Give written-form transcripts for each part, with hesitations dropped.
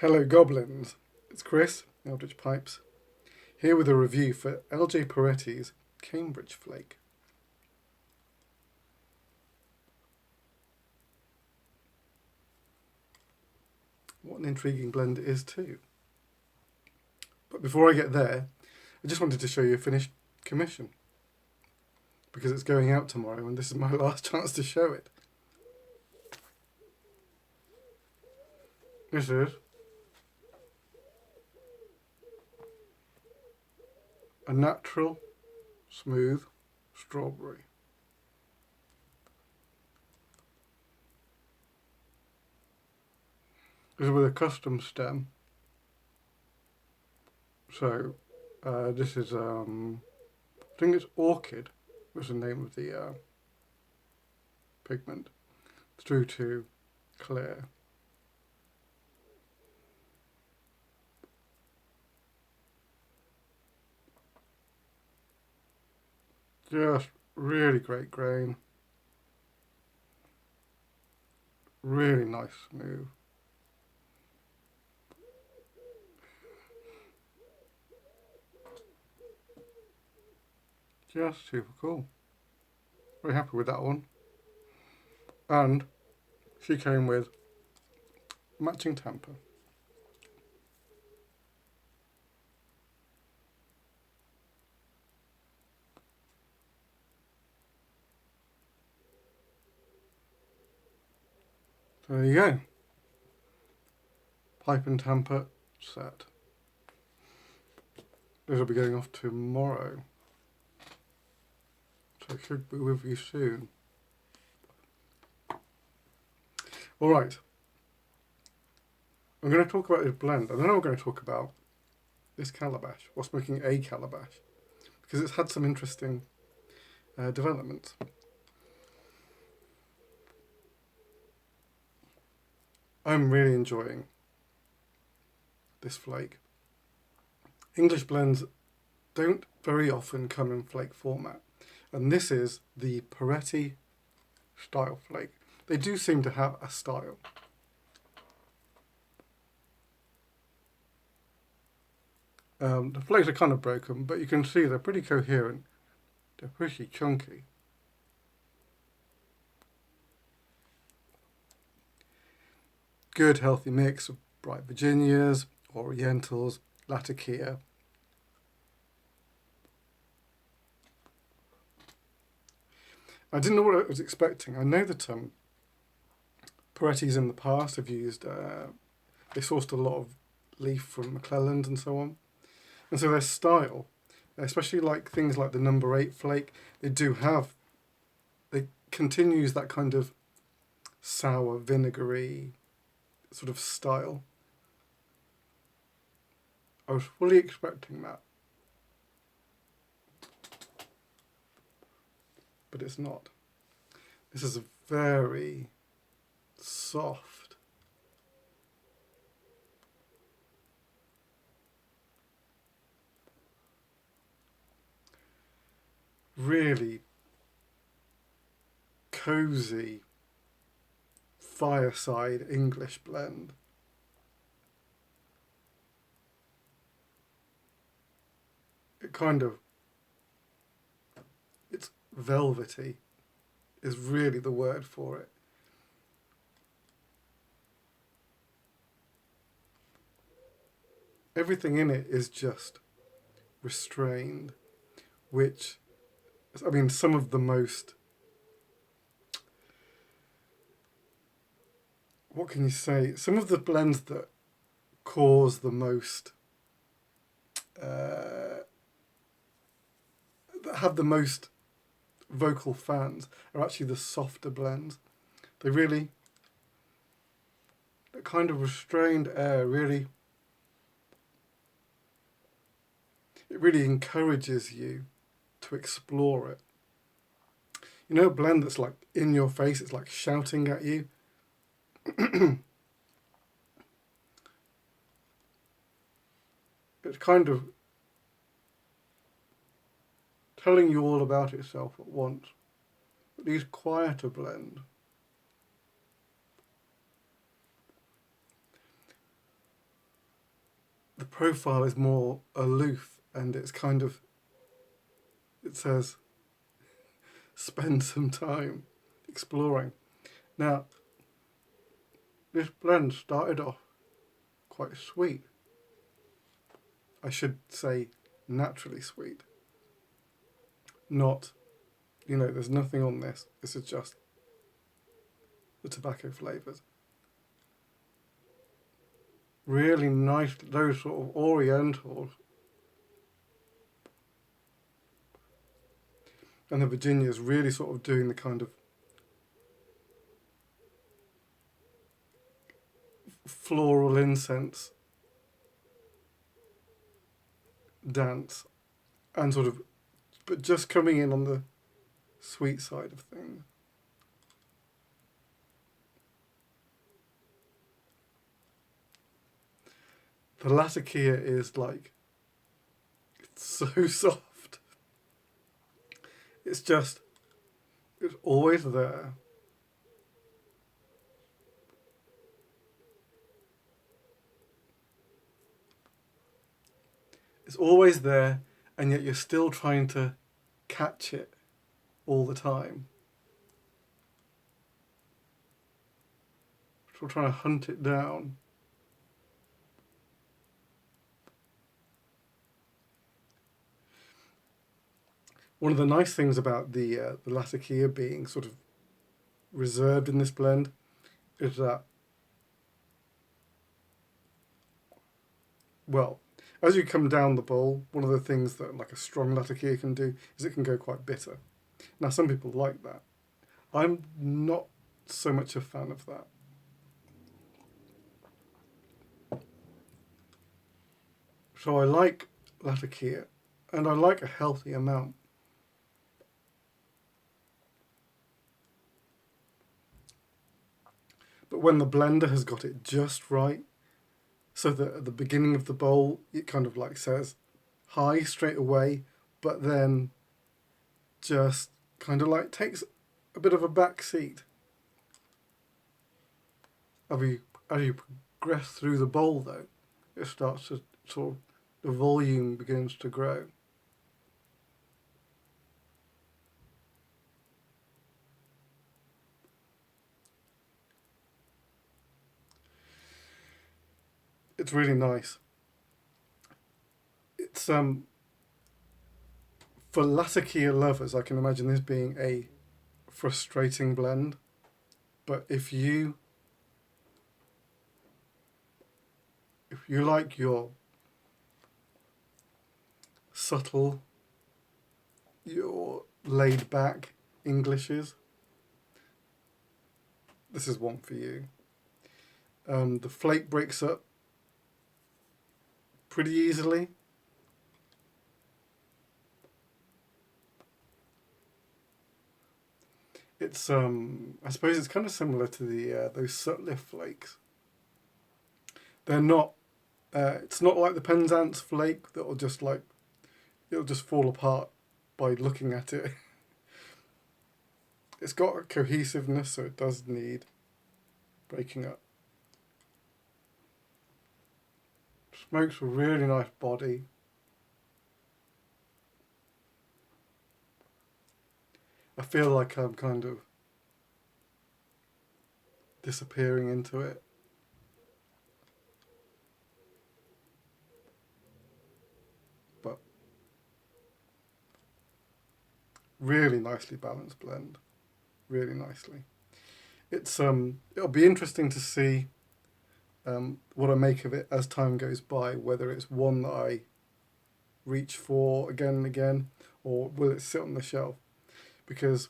Hello Goblins, it's Chris, Eldritch Pipes, here with a review for LJ Peretti's Cambridge Flake. What an intriguing blend it is too. But before I get there, I just wanted to show you a finished commission, because it's going out tomorrow and this is my last chance to show it. This is a natural, smooth strawberry. This is with a custom stem. So this is, I think it's Orchid was the name of the pigment, through to clear. Just really great grain, really nice smooth. Just super cool. Very happy with that one. And she came with matching tamper. So there you go. Pipe and tamper set. This will be going off tomorrow. So it should be with you soon. Alright. I'm going to talk about this blend, and then I'm going to talk about this calabash, what's making a calabash, because it's had some interesting developments. I'm really enjoying this flake. English blends don't very often come in flake format, and this is the Peretti style flake. They do seem to have a style. The flakes are kind of broken, but you can see they're pretty coherent. They're pretty chunky. Good healthy mix of bright Virginias, Orientals, Latakia. I didn't know what I was expecting. I know that Peretti's in the past have used, they sourced a lot of leaf from McClelland and so on. And so their style, especially like things like the number 8 flake, they continues that kind of sour, vinegary sort of style. I was fully expecting that. But it's not. This is a very soft, really cozy fireside English blend. It's velvety is really the word for it. Everything in it is just restrained, which, I mean, some of the most, what can you say? Some of the blends that cause the most, that have the most vocal fans are actually the softer blends. That kind of restrained air really, it really encourages you to explore it. You know, a blend that's like in your face, it's like shouting at you. It's kind of telling you all about itself at once. But these quieter blends, the profile is more aloof, and it's kind of, it says, spend some time exploring. Now, this blend started off quite sweet. I should say naturally sweet. Not, there's nothing on this. This is just the tobacco flavours. Really nice, those sort of orientals. And the Virginia is really sort of doing the kind of floral incense dance, and sort of, but just coming in on the sweet side of things. The Latakia is like, it's so soft. It's always there. It's always there, and yet you're still trying to catch it all the time. Still trying to hunt it down. One of the nice things about the Latakia being sort of reserved in this blend is that, well, as you come down the bowl, one of the things that like a strong Latakia can do is it can go quite bitter. Now, some people like that. I'm not so much a fan of that. So I like Latakia, and I like a healthy amount. But when the blender has got it just right, so that at the beginning of the bowl, it kind of like says hi straight away, but then just kind of like takes a bit of a back seat. As you progress through the bowl, though, it starts to sort of, the volume begins to grow. It's really nice. It's for Latakia lovers, I can imagine this being a frustrating blend. But if you like your subtle, your laid back Englishes, this is one for you. The flake breaks up pretty easily. It's I suppose it's kind of similar to the those subtler flakes. They're not. It's not like the Penzance flake that'll just like, it'll just fall apart by looking at it. It's got a cohesiveness, so it does need breaking up. Smokes a really nice body. I feel like I'm kind of disappearing into it. But really nicely balanced blend. Really nicely. It's it'll be interesting to see what I make of it as time goes by, whether it's one that I reach for again and again, or will it sit on the shelf? Because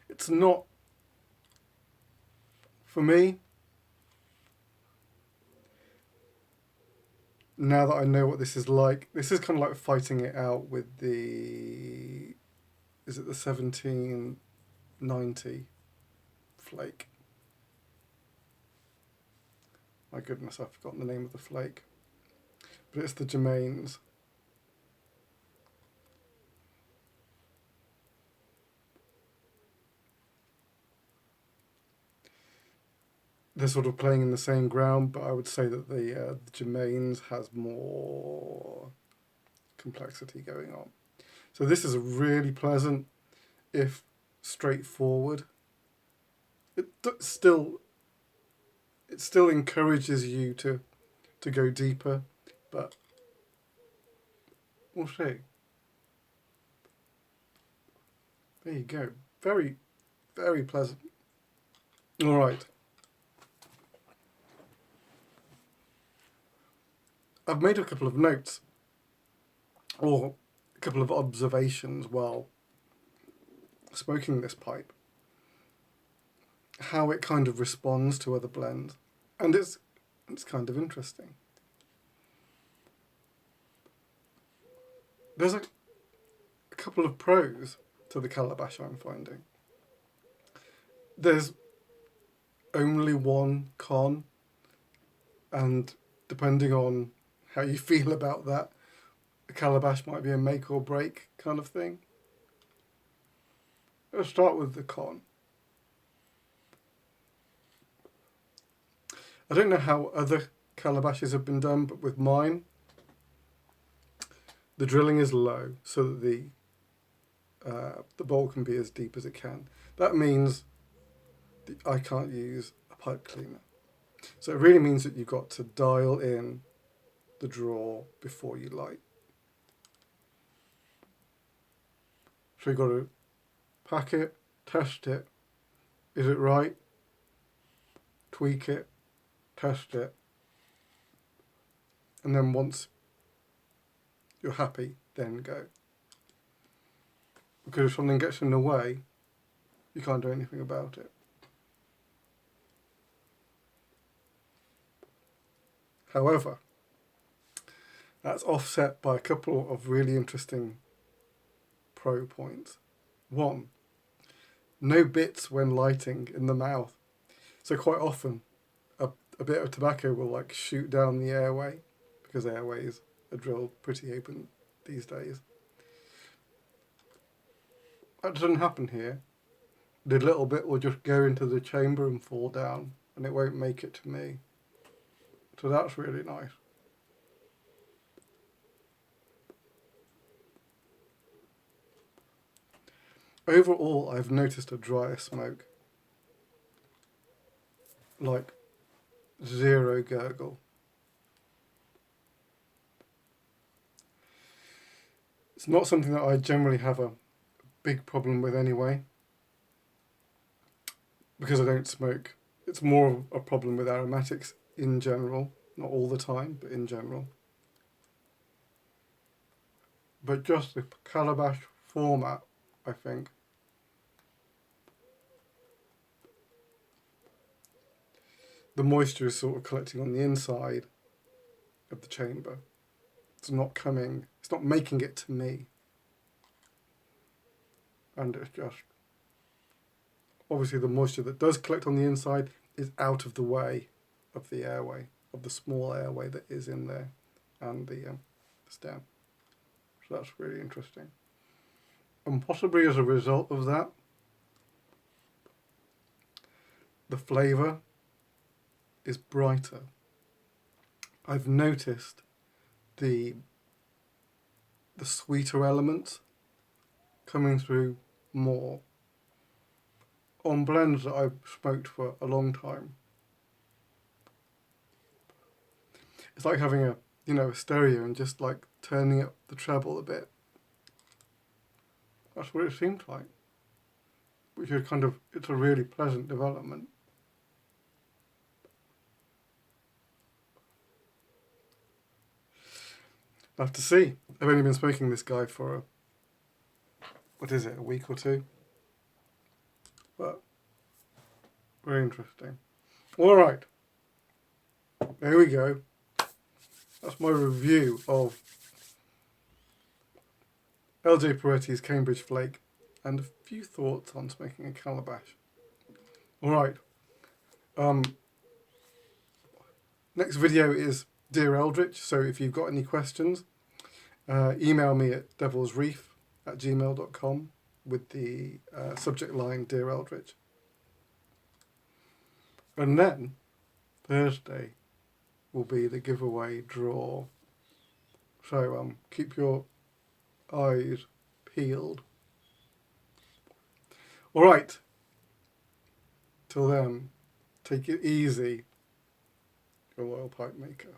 it's not, for me, now that I know what this is like, this is kind of like fighting it out with the, is it the 1790 flake? My goodness, I've forgotten the name of the flake. But it's the Germains. they're sort of playing in the same ground, but I would say that the Germains has more complexity going on. So this is a really pleasant, if straightforward. It still encourages you to go deeper, but we'll see. There you go. Very, very pleasant. All right. I've made a couple of notes, or a couple of observations while smoking this pipe. How it kind of responds to other blends. And it's kind of interesting. There's a couple of pros to the calabash I'm finding. There's only one con, and depending on how you feel about that, a calabash might be a make or break kind of thing. Let's start with the con. I don't know how other calabashes have been done, but with mine, the drilling is low so that the bowl can be as deep as it can. That means that I can't use a pipe cleaner. So it really means that you've got to dial in the draw before you light. So you've got to pack it, test it. Is it right? Tweak it, test it. And then once you're happy, then go. Because if something gets in the way, you can't do anything about it. However, that's offset by a couple of really interesting pro points. One, no bits when lighting in the mouth. So quite often, a bit of tobacco will like shoot down the airway, because airways are drilled pretty open these days. That doesn't happen here. The little bit will just go into the chamber and fall down, and it won't make it to me. So that's really nice. Overall, I've noticed a drier smoke. Like, zero gurgle. It's not something that I generally have a big problem with anyway, because I don't smoke. It's more a problem with aromatics in general, not all the time, but in general. But just the calabash format, I think, the moisture is sort of collecting on the inside of the chamber. It's not making it to me. And it's just, obviously the moisture that does collect on the inside is out of the way of the airway, of the small airway that is in there, and the stem. So that's really interesting. And possibly as a result of that, the flavour is brighter. I've noticed the sweeter elements coming through more on blends that I've smoked for a long time. It's like having a stereo and just like turning up the treble a bit. That's what it seemed like. Which is it's a really pleasant development. I have to see. I've only been smoking this guy for a week or two. But very interesting. All right, there we go. That's my review of LJ Peretti's Cambridge Flake and a few thoughts on smoking a calabash. All right. Next video is Dear Eldritch, so if you've got any questions, email me at devilsreef@gmail.com with the subject line Dear Eldritch. And then Thursday will be the giveaway draw. So keep your eyes peeled. All right. Till then, take it easy, your royal pipe maker.